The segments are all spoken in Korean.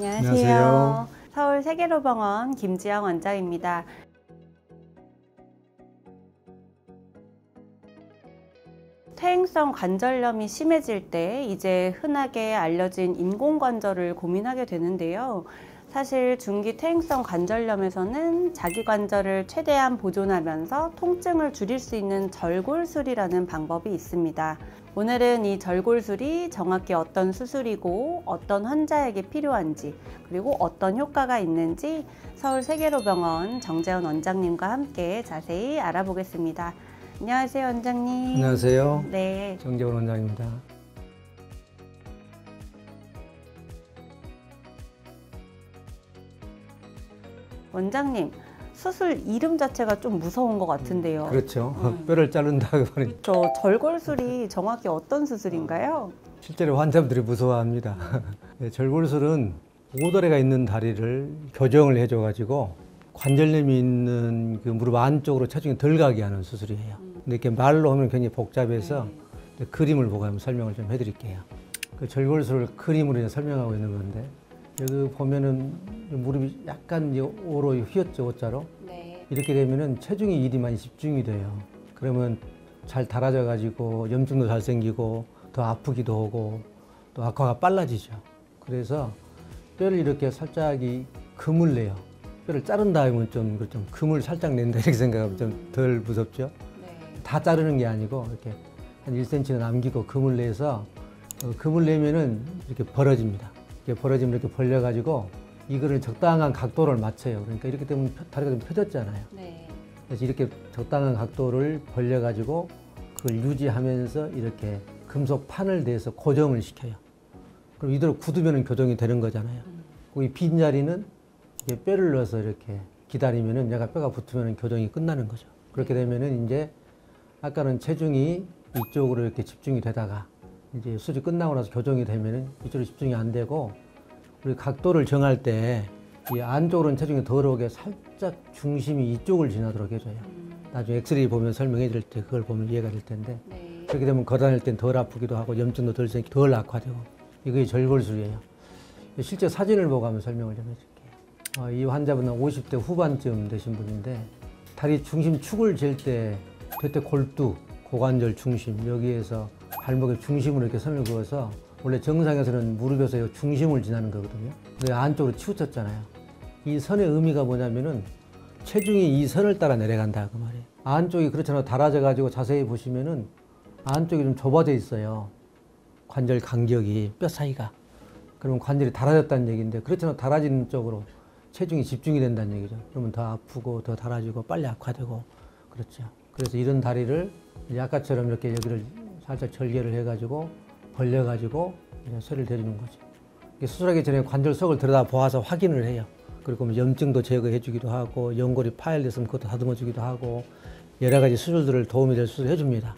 안녕하세요. 서울 세계로병원 김지영 원장입니다. 퇴행성 관절염이 심해질 때 이제 흔하게 알려진 인공관절을 고민하게 되는데요. 사실 중기 퇴행성 관절염에서는 자기 관절을 최대한 보존하면서 통증을 줄일 수 있는 절골술이라는 방법이 있습니다. 오늘은 이 절골술이 정확히 어떤 수술이고 어떤 환자에게 필요한지, 그리고 어떤 효과가 있는지 서울 세계로병원 정재원 원장님과 함께 자세히 알아보겠습니다. 안녕하세요, 원장님. 안녕하세요. 네. 정재원 원장입니다. 원장님, 수술 이름 자체가 좀 무서운 것 같은데요. 그렇죠. 뼈를 자른다고 하는. 저 절골술이 정확히 어떤 수술인가요? 실제로 환자분들이 무서워합니다. 네, 절골술은 오다리가 있는 다리를 교정을 해줘가지고 관절염이 있는 그 무릎 안쪽으로 체중이 덜 가게 하는 수술이에요. 근데 이렇게 말로 하면 굉장히 복잡해서 그림을 보고 한번 설명을 좀 해드릴게요. 그 절골술을 그림으로 이제 설명하고 있는 건데, 여기 보면은 무릎이 약간 이제 오로 휘었죠, O자로. 네. 이렇게 되면은 체중이 이리 많이 집중이 돼요. 그러면 잘 닳아져 가지고 염증도 잘 생기고 더 아프기도 하고 또 악화가 빨라지죠. 그래서 뼈를 이렇게 살짝 금을 내요. 뼈를 자른다 하면 좀 금을 살짝 낸다 이렇게 생각하면 좀 덜 무섭죠. 네. 다 자르는 게 아니고 이렇게 한 1cm 남기고 금을 내서 금을 내면은 이렇게 벌어집니다. 이렇게 벌어지면 이렇게 벌려가지고 이거를 적당한 각도를 맞춰요. 그러니까 이렇게 되면 다리가 좀 펴졌잖아요. 네. 그래서 이렇게 적당한 각도를 벌려가지고 그걸 유지하면서 이렇게 금속 판을 대서 고정을 시켜요. 그럼 이대로 굳으면 교정이 되는 거잖아요. 이 빈 자리는 이게 뼈를 넣어서 이렇게 기다리면은 얘가 뼈가 붙으면 교정이 끝나는 거죠. 그렇게 되면은 이제 아까는 체중이 이쪽으로 이렇게 집중이 되다가 이제 수술이 끝나고 나서 교정이 되면은 이쪽으로 집중이 안 되고, 우리 각도를 정할 때 이 안쪽으로는 체중이 덜 오게 살짝 중심이 이쪽을 지나도록 해줘요. 나중에 엑스레이 보면 설명해 드릴 때 그걸 보면 이해가 될 텐데, 네. 그렇게 되면 걸어다닐 땐 덜 아프기도 하고 염증도 덜 생기고 덜 악화되고, 이게 절골술이에요. 실제 사진을 보고 한번 설명을 좀 해줄게요. 이 환자분은 50대 후반쯤 되신 분인데, 다리 중심 축을 잴 때 대퇴 골두, 고관절 중심, 여기에서 발목의 중심으로 이렇게 선을 그어서, 원래 정상에서는 무릎에서 중심을 지나는 거거든요. 근데 안쪽으로 치우쳤잖아요. 이 선의 의미가 뭐냐면은 체중이 이 선을 따라 내려간다 그 말이에요. 안쪽이 그렇잖아요. 달아져 가지고 자세히 보시면은 안쪽이 좀 좁아져 있어요. 관절 간격이 뼈 사이가. 그러면 관절이 달아졌다는 얘기인데, 그렇잖아요. 달아지는 쪽으로 체중이 집중이 된다는 얘기죠. 그러면 더 아프고 더 달아지고 빨리 악화되고 그렇죠. 그래서 이런 다리를 아까처럼 이렇게 여기를 살짝 절개를 해가지고 벌려가지고 쇠를 대주는 거죠. 수술하기 전에 관절 속을 들여다 보아서 확인을 해요. 그리고 염증도 제거해 주기도 하고, 연골이 파열됐으면 그것도 다듬어 주기도 하고, 여러 가지 수술들을 도움이 될 수술을 해줍니다.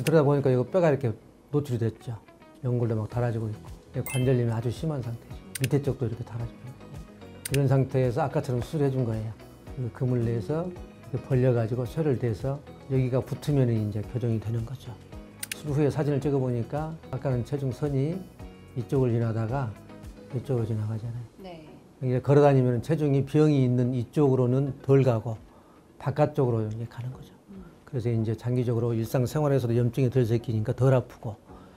그러다 보니까 이거 뼈가 이렇게 노출이 됐죠. 연골도 막 달아지고 있고, 관절염이 아주 심한 상태죠. 밑에 쪽도 이렇게 달아지고 있고, 이런 상태에서 아까처럼 수술해 준 거예요. 금을 내서 벌려가지고 쇠를 대서 여기가 붙으면 이제 교정이 되는 거죠. 수술 후에 사진을 찍어보니까 아까는 체중선이 이쪽을 지나다가 이쪽으로 지나가잖아요. 네. 이제 걸어다니면 체중이 병이 있는 이쪽으로는 덜 가고 바깥쪽으로 이렇게 가는 거죠. 그래서 이제 장기적으로 일상생활에서도 염증이 덜 생기니까 덜 아프고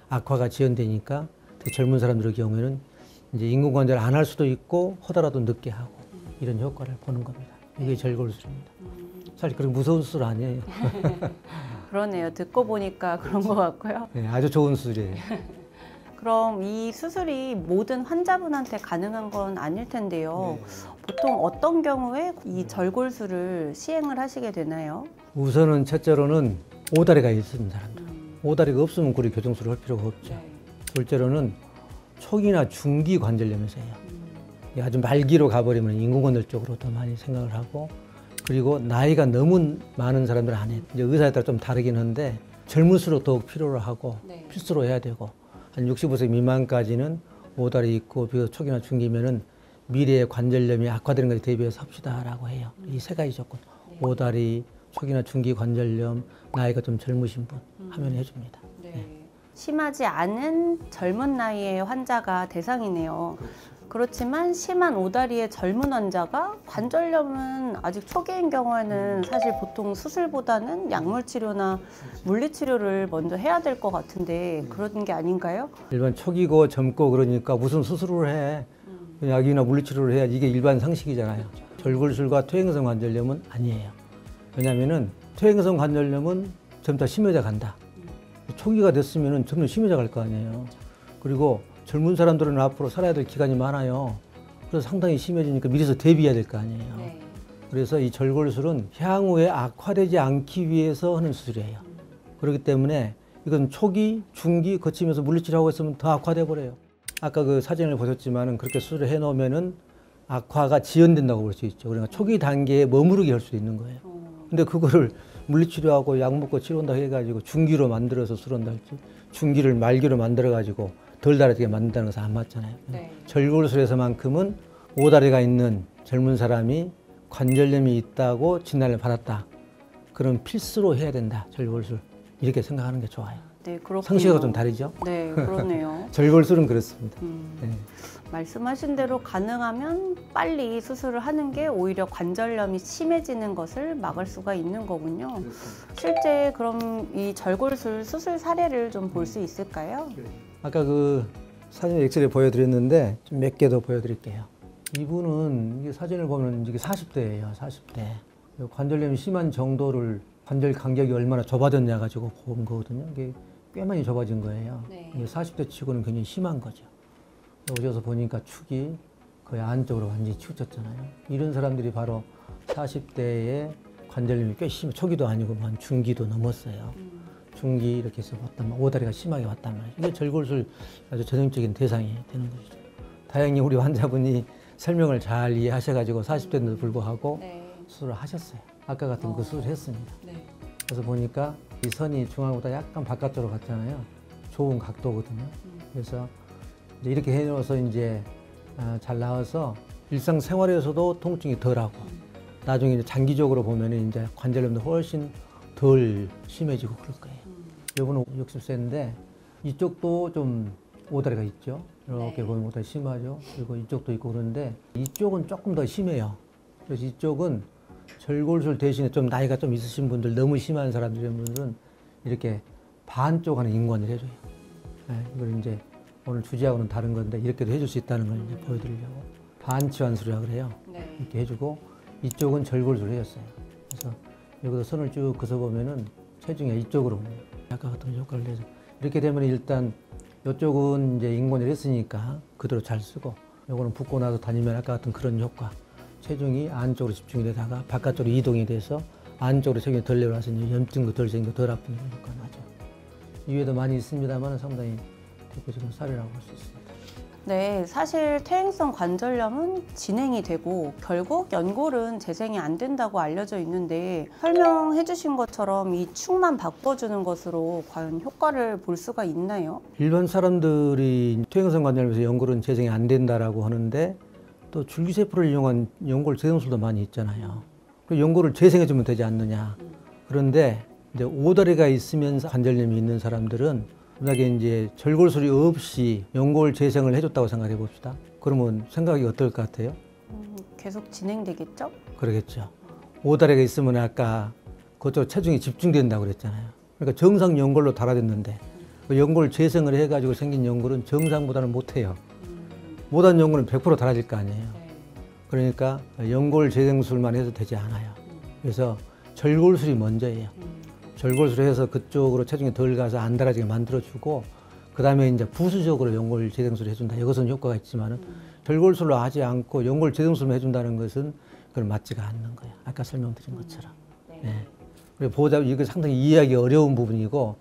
악화가 지연되니까 젊은 사람들의 경우에는 이제 인공관절 안 할 수도 있고 하더라도 늦게 하고 이런 효과를 보는 겁니다. 이게 절골술입니다. 사실 그렇게 무서운 수술 아니에요. 그러네요. 듣고 보니까 그런 것 같고요. 네, 아주 좋은 수술이에요. 그럼 이 수술이 모든 환자분한테 가능한 건 아닐 텐데요. 보통 어떤 경우에 이 절골술을 시행을 하시게 되나요? 우선은 첫째로는 오다리가 있는 사람들. 오다리가 없으면 우리 교정술을 할 필요가 없죠. 둘째로는 초기나 중기 관절염에서예요. 아주 말기로 가버리면 인공관절 쪽으로 더 많이 생각을 하고, 그리고 나이가 너무 많은 사람들 안 해요. 이제 의사에 따라 좀 다르긴 한데 젊을수록 더욱 필요로 하고 필수로 해야 되고, 한 65세 미만까지는 오다리 있고 비교적 초기나 중기면은 미래의 관절염이 악화되는 것에 대비해서 합시다라고 해요. 이 세 가지 조건. 오다리, 초기나 중기 관절염, 나이가 좀 젊으신 분 하면 해줍니다. 심하지 않은 젊은 나이의 환자가 대상이네요. 그렇지만 심한 오다리의 젊은 환자가 관절염은 아직 초기인 경우에는 사실 보통 수술보다는 약물 치료나 물리 치료를 먼저 해야 될 것 같은데 그런 게 아닌가요? 일반 초기고 젊고 그러니까 무슨 수술을 해. 약이나 물리치료를 해야 이게 일반 상식이잖아요. 절골술과 퇴행성 관절염은 아니에요. 왜냐하면은 퇴행성 관절염은 점차 심해져 간다. 초기가 됐으면은 점점 심해져 갈 거 아니에요. 그리고 젊은 사람들은 앞으로 살아야 될 기간이 많아요. 그래서 상당히 심해지니까 미리서 대비해야 될 거 아니에요. 네. 그래서 이 절골술은 향후에 악화되지 않기 위해서 하는 수술이에요. 그렇기 때문에 이건 초기, 중기 거치면서 물리치료하고 있으면 더 악화돼 버려요. 아까 그 사진을 보셨지만은 그렇게 수술을 해 놓으면은 악화가 지연된다고 볼 수 있죠. 그러니까 초기 단계에 머무르게 할 수 있는 거예요. 근데 그거를 물리치료하고 약 먹고 치료한다 해가지고 중기로 만들어서 수술한다 할지 중기를 말기로 만들어가지고 덜 다르게 만든다는 것은 안 맞잖아요. 네. 절골술에서만큼은 오다리가 있는 젊은 사람이 관절염이 있다고 진단을 받았다. 그럼 필수로 해야 된다. 절골술. 이렇게 생각하는 게 좋아요. 네, 그렇군요. 성씨가 좀 다르죠? 네, 그러네요. 절골술은 그렇습니다. 네. 말씀하신 대로 가능하면 빨리 수술을 하는 게 오히려 관절염이 심해지는 것을 막을 수가 있는 거군요. 실제 그럼 이 절골술 수술 사례를 좀 볼 수 있을까요? 아까 그 사진 엑스레이 보여드렸는데 좀 몇 개 더 보여드릴게요. 이분은 이게 사진을 보면 이게 40대예요. 40대. 관절염이 심한 정도를 관절 간격이 얼마나 좁아졌냐 가지고 본 거거든요. 이게 꽤 많이 좁아진 거예요. 네. 이게 40대 치고는 굉장히 심한 거죠. 오셔서 보니까 축이 거의 안쪽으로 완전히 치우쳤잖아요. 이런 사람들이 바로 40대에 관절염이 꽤 심해, 초기도 아니고 한 중기도 넘었어요. 중기 이렇게 해서 왔단 말, 오다리가 심하게 왔단 말이에요. 이게 절골술 아주 전형적인 대상이 되는 것이죠. 다행히 우리 환자분이 설명을 잘 이해하셔가지고 40대인데도 불구하고 네. 수술을 하셨어요. 아까 같은 그 수술을 했습니다. 네. 그래서 보니까 이 선이 중앙보다 약간 바깥쪽으로 갔잖아요. 좋은 각도거든요. 그래서 이제 이렇게 해놓아서 이제 잘 나와서 일상생활에서도 통증이 덜하고 나중에 이제 장기적으로 보면 이제 관절염도 훨씬 덜 심해지고 그럴 거예요. 이분은 60세인데 이쪽도 좀 오다리가 있죠. 이렇게 네. 보면 오다리 심하죠. 그리고 이쪽도 있고 그런데 이쪽은 조금 더 심해요. 그래서 이쪽은 절골술 대신에 좀 나이가 좀 있으신 분들, 너무 심한 사람들은 이렇게 반쪽 하는 인관을 해줘요. 네, 이걸 이제 오늘 주제하고는 다른 건데 이렇게도 해줄 수 있다는 걸 이제 보여드리려고 반치환술이라고 그래요. 네. 이렇게 해주고 이쪽은 절골술을 해줬어요. 그래서 여기서 선을 쭉 그서 보면은 체중이 이쪽으로 아까 같은 효과를 내서 이렇게 되면 일단 이쪽은 이제 인관을 했으니까 그대로 잘 쓰고 요거는 붓고 나서 다니면 아까 같은 그런 효과. 체중이 안쪽으로 집중이 되다가 바깥쪽으로 이동이 돼서 안쪽으로 체중이 덜 내려와서 염증도 덜 생기고 덜 아픈 효과가 나죠. 이외에도 많이 있습니다만 상당히 대표적인 사례라고 볼 수 있습니다. 네, 사실 퇴행성 관절염은 진행이 되고 결국 연골은 재생이 안 된다고 알려져 있는데 설명해 주신 것처럼 이 축만 바꿔주는 것으로 과연 효과를 볼 수가 있나요? 일반 사람들이 퇴행성 관절염에서 연골은 재생이 안 된다라고 하는데 또 줄기세포를 이용한 연골 재생술도 많이 있잖아요. 그 연골을 재생해주면 되지 않느냐. 그런데 이제 오다리가 있으면서 관절염이 있는 사람들은 만약에 이제 절골술이 없이 연골 재생을 해줬다고 생각해 봅시다. 그러면 생각이 어떨 것 같아요? 계속 진행되겠죠? 그러겠죠. 오다리가 있으면 아까 그쪽 체중이 집중된다고 그랬잖아요. 그러니까 정상 연골로 달아졌는데 그 연골 재생을 해가지고 생긴 연골은 정상보다는 못해요. 못한 연골은 100% 달아질 거 아니에요. 그러니까 연골 재생술만 해도 되지 않아요. 그래서 절골술이 먼저예요. 절골술을 해서 그쪽으로 체중이 덜 가서 안 달아지게 만들어주고 그 다음에 이제 부수적으로 연골 재생술을 해준다. 이것은 효과가 있지만은 절골술로 하지 않고 연골 재생술만 해준다는 것은 그건 맞지가 않는 거예요. 아까 설명드린 것처럼. 네. 그리고 보다 이거 상당히 이해하기 어려운 부분이고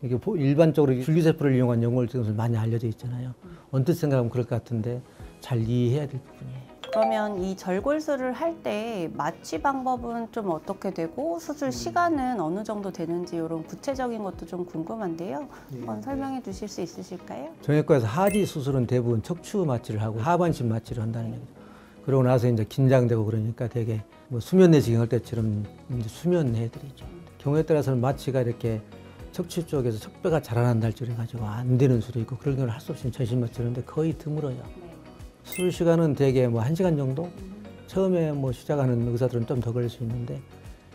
이게 일반적으로 줄기세포를 이용한 연골 재생술 많이 알려져 있잖아요. 언뜻 생각하면 그럴 것 같은데 잘 이해해야 될 부분이에요. 그러면 이 절골술을 할 때 마취 방법은 좀 어떻게 되고 수술 시간은 어느 정도 되는지 이런 구체적인 것도 좀 궁금한데요. 한번 설명해 주실 수 있으실까요? 정형외과에서 하지 수술은 대부분 척추 마취를 하고 하반신 마취를 한다는 얘기죠. 그러고 나서 이제 긴장되고 그러니까 되게 뭐 수면 내시경 할 때처럼 이제 수면 해드리죠. 경우에 따라서는 마취가 이렇게 척추 쪽에서 척배가 자라난다 할 줄 해가지고 안 되는 수도 있고 그런 경우는 할 수 없이 전신 마취를 하는데 거의 드물어요. 수술 시간은 대개 뭐 1시간 정도? 처음에 뭐 시작하는 의사들은 좀 더 걸릴 수 있는데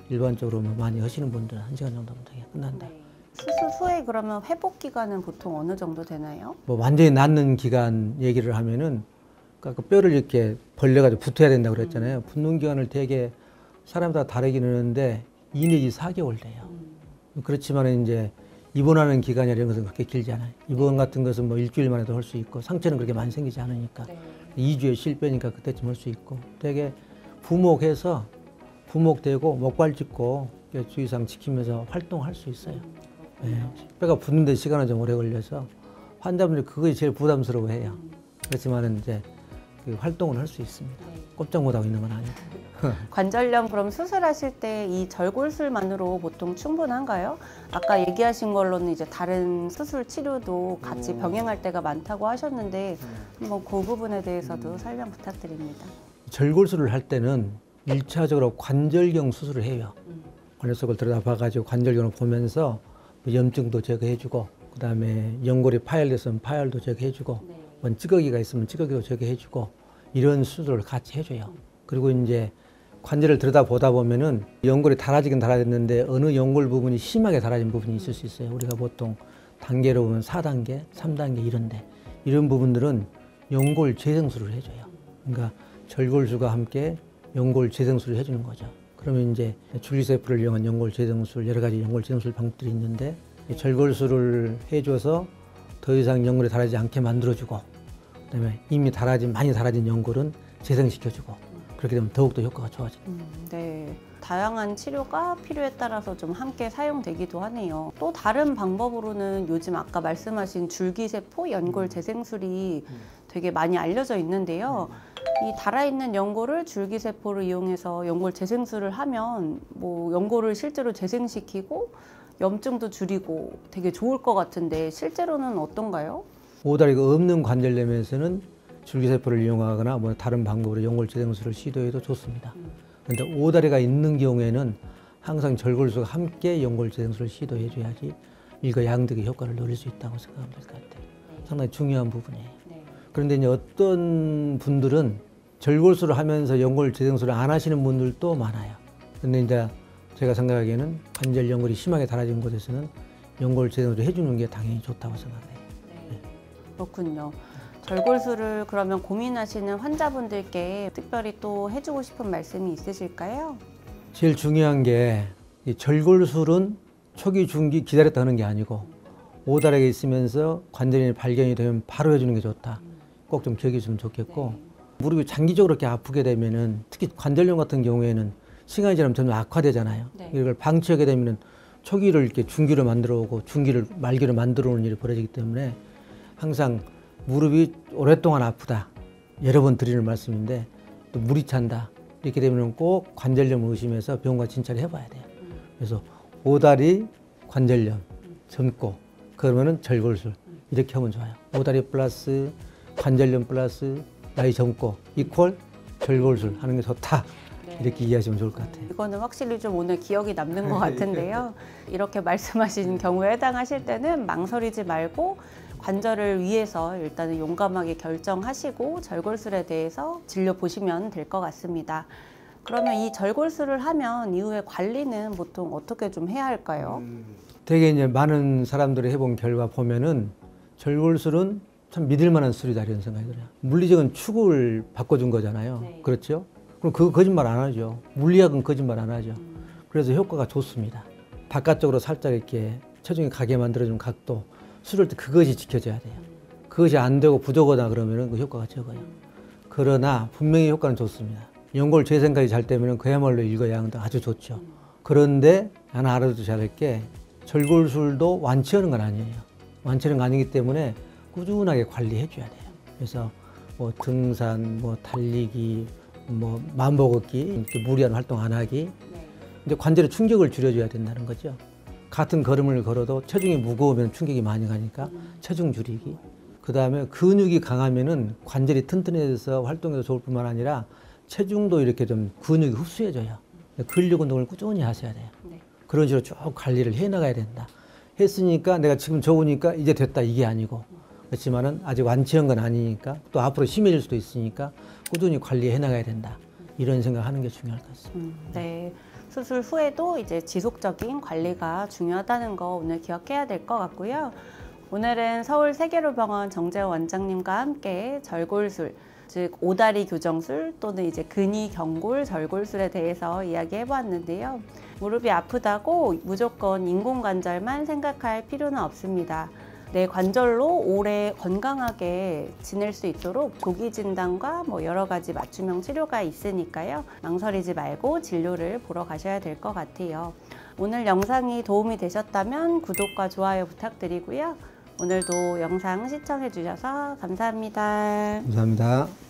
일반적으로 뭐 많이 하시는 분들은 1시간 정도면 되게 끝난다. 수술 후에 그러면 회복 기간은 보통 어느 정도 되나요? 뭐 완전히 낫는 기간 얘기를 하면은 그러니까 그 뼈를 이렇게 벌려가지고 붙어야 된다고 그랬잖아요. 붙는 기간을 되게 사람마다 다르긴 하는데 2 내지 4개월 돼요. 그렇지만 이제 입원하는 기간이 이런 것은 그렇게 길지 않아요. 입원 같은 것은 뭐 일주일 만에도 할 수 있고 상처는 그렇게 많이 생기지 않으니까 2주에 실빼니까 그때쯤 할 수 있고 되게 부목해서 부목되고 목발 짚고 주의사항 지키면서 활동할 수 있어요. 네. 뼈가 붙는데 시간은 좀 오래 걸려서 환자분들이 그것이 제일 부담스러워해요. 그렇지만은 이제 그 활동을 할 수 있습니다. 꼼짝 못하고 있는 건 아니고. 관절염 그럼 수술하실 때 이 절골술만으로 보통 충분한가요? 아까 얘기하신 걸로는 이제 다른 수술 치료도 같이 병행할 때가 많다고 하셨는데 뭐 그 부분에 대해서도 설명 부탁드립니다. 절골술을 할 때는 1차적으로 관절경 수술을 해요. 관절 속을 들여다봐가지고 관절경을 보면서 염증도 제거해주고 그다음에 연골이 파열됐으면 파열도 제거해주고 뭐 찌꺼기가 있으면 찌꺼기도 제거해주고 이런 수술을 같이 해줘요. 그리고 이제 관절을 들여다보다 보면은 연골이 닳아지긴 닳아졌는데 어느 연골 부분이 심하게 닳아진 부분이 있을 수 있어요. 우리가 보통 단계로 보면 4단계, 3단계 이런데 이런 부분들은 연골 재생술을 해줘요. 그러니까 절골술과 함께 연골 재생술을 해주는 거죠. 그러면 이제 줄기세포를 이용한 연골 재생술, 여러 가지 연골 재생술 방법들이 있는데 절골술을 해줘서 더 이상 연골이 닳아지지 않게 만들어주고 그다음에 이미 많이 닳아진 연골은 재생시켜주고 그렇게 되면 더욱더 효과가 좋아집니다. 네, 다양한 치료가 필요에 따라서 좀 함께 사용되기도 하네요. 또 다른 방법으로는 요즘 아까 말씀하신 줄기세포 연골 재생술이 되게 많이 알려져 있는데요. 이 달아있는 연골을 줄기세포를 이용해서 연골 재생술을 하면 뭐 연골을 실제로 재생시키고 염증도 줄이고 되게 좋을 것 같은데 실제로는 어떤가요? 오다리가 없는 관절염에서는 줄기세포를 이용하거나 뭐 다른 방법으로 연골 재생술을 시도해도 좋습니다. 그런데 오다리가 있는 경우에는 항상 절골술과 함께 연골 재생술을 시도해 줘야지 일거양득의 효과를 노릴 수 있다고 생각하면 될 것 같아요. 상당히 중요한 부분이에요. 그런데 이제 어떤 분들은 절골술을 하면서 연골 재생술을 안 하시는 분들도 많아요. 근데 이제 제가 생각하기에는 관절 연골이 심하게 닳아진 곳에서는 연골 재생술을 해주는 게 당연히 좋다고 생각해요. 그렇군요. 절골술을 그러면 고민하시는 환자분들께 특별히 또 해주고 싶은 말씀이 있으실까요? 제일 중요한 게 이 절골술은 초기, 중기 기다렸다 하는 게 아니고 오다리가 있으면서 관절염이 발견이 되면 바로 해주는 게 좋다. 꼭 좀 기억해 주시면 좋겠고 무릎이 장기적으로 이렇게 아프게 되면은 특히 관절염 같은 경우에는 시간이 지나면 점점 악화되잖아요. 이걸 방치하게 되면은 초기를 이렇게 중기로 만들어 오고 중기를 말기로 만들어 오는 일이 벌어지기 때문에 항상 무릎이 오랫동안 아프다. 여러 번 드리는 말씀인데 또 물이 찬다. 이렇게 되면 꼭 관절염을 의심해서 병원과 진찰을 해봐야 돼요. 그래서 오다리, 관절염, 젊고 그러면은 절골술 이렇게 하면 좋아요. 오다리 플러스 관절염 플러스 나이 젊고 이퀄 절골술 하는 게 좋다. 이렇게 이해하시면 좋을 것 같아요. 이거는 확실히 좀 오늘 기억이 남는 것 같은데요. 이렇게 말씀하신 경우에 해당하실 때는 망설이지 말고 관절을 위해서 일단은 용감하게 결정하시고 절골술에 대해서 진료보시면 될 것 같습니다. 그러면 이 절골술을 하면 이후에 관리는 보통 어떻게 좀 해야 할까요? 되게 이제 많은 사람들이 해본 결과 보면은 절골술은 참 믿을 만한 수술이다 이런 생각이 들어요. 물리적인 축을 바꿔준 거잖아요. 그렇죠? 그럼 그거 거짓말 안 하죠. 물리학은 거짓말 안 하죠. 그래서 효과가 좋습니다. 바깥쪽으로 살짝 이렇게 체중이 가게 만들어준 각도 수술할 때 그것이 지켜져야 돼요. 그것이 안 되고 부족하다 그러면은 그 효과가 적어요. 그러나 분명히 효과는 좋습니다. 연골 재생까지 잘 되면 그야말로 일거양득 아주 좋죠. 그런데 하나 알아두셔야 할 게 절골술도 완치하는 건 아니에요. 완치하는 건 아니기 때문에 꾸준하게 관리해 줘야 돼요. 그래서 뭐 등산, 뭐 달리기, 뭐 만보 걷기, 이렇게 무리한 활동 안 하기. 이제 관절의 충격을 줄여줘야 된다는 거죠. 같은 걸음을 걸어도 체중이 무거우면 충격이 많이 가니까 체중 줄이기. 그 다음에 근육이 강하면은 관절이 튼튼해져서 활동에도 좋을 뿐만 아니라 체중도 이렇게 좀 근육이 흡수해져요. 근력 운동을 꾸준히 하셔야 돼요. 그런 식으로 쭉 관리를 해 나가야 된다. 했으니까 내가 지금 좋으니까 이제 됐다 이게 아니고 그렇지만은 아직 완치한 건 아니니까 또 앞으로 심해질 수도 있으니까 꾸준히 관리해 나가야 된다. 이런 생각하는 게 중요할 것 같습니다. 네. 수술 후에도 이제 지속적인 관리가 중요하다는 거 오늘 기억해야 될 것 같고요. 오늘은 서울 세계로병원 정재호 원장님과 함께 절골술, 즉 오다리 교정술 또는 이제 근위 경골 절골술에 대해서 이야기해 보았는데요. 무릎이 아프다고 무조건 인공관절만 생각할 필요는 없습니다. 내 관절로 오래 건강하게 지낼 수 있도록 조기 진단과 여러 가지 맞춤형 치료가 있으니까요. 망설이지 말고 진료를 보러 가셔야 될 것 같아요. 오늘 영상이 도움이 되셨다면 구독과 좋아요 부탁드리고요. 오늘도 영상 시청해 주셔서 감사합니다. 감사합니다.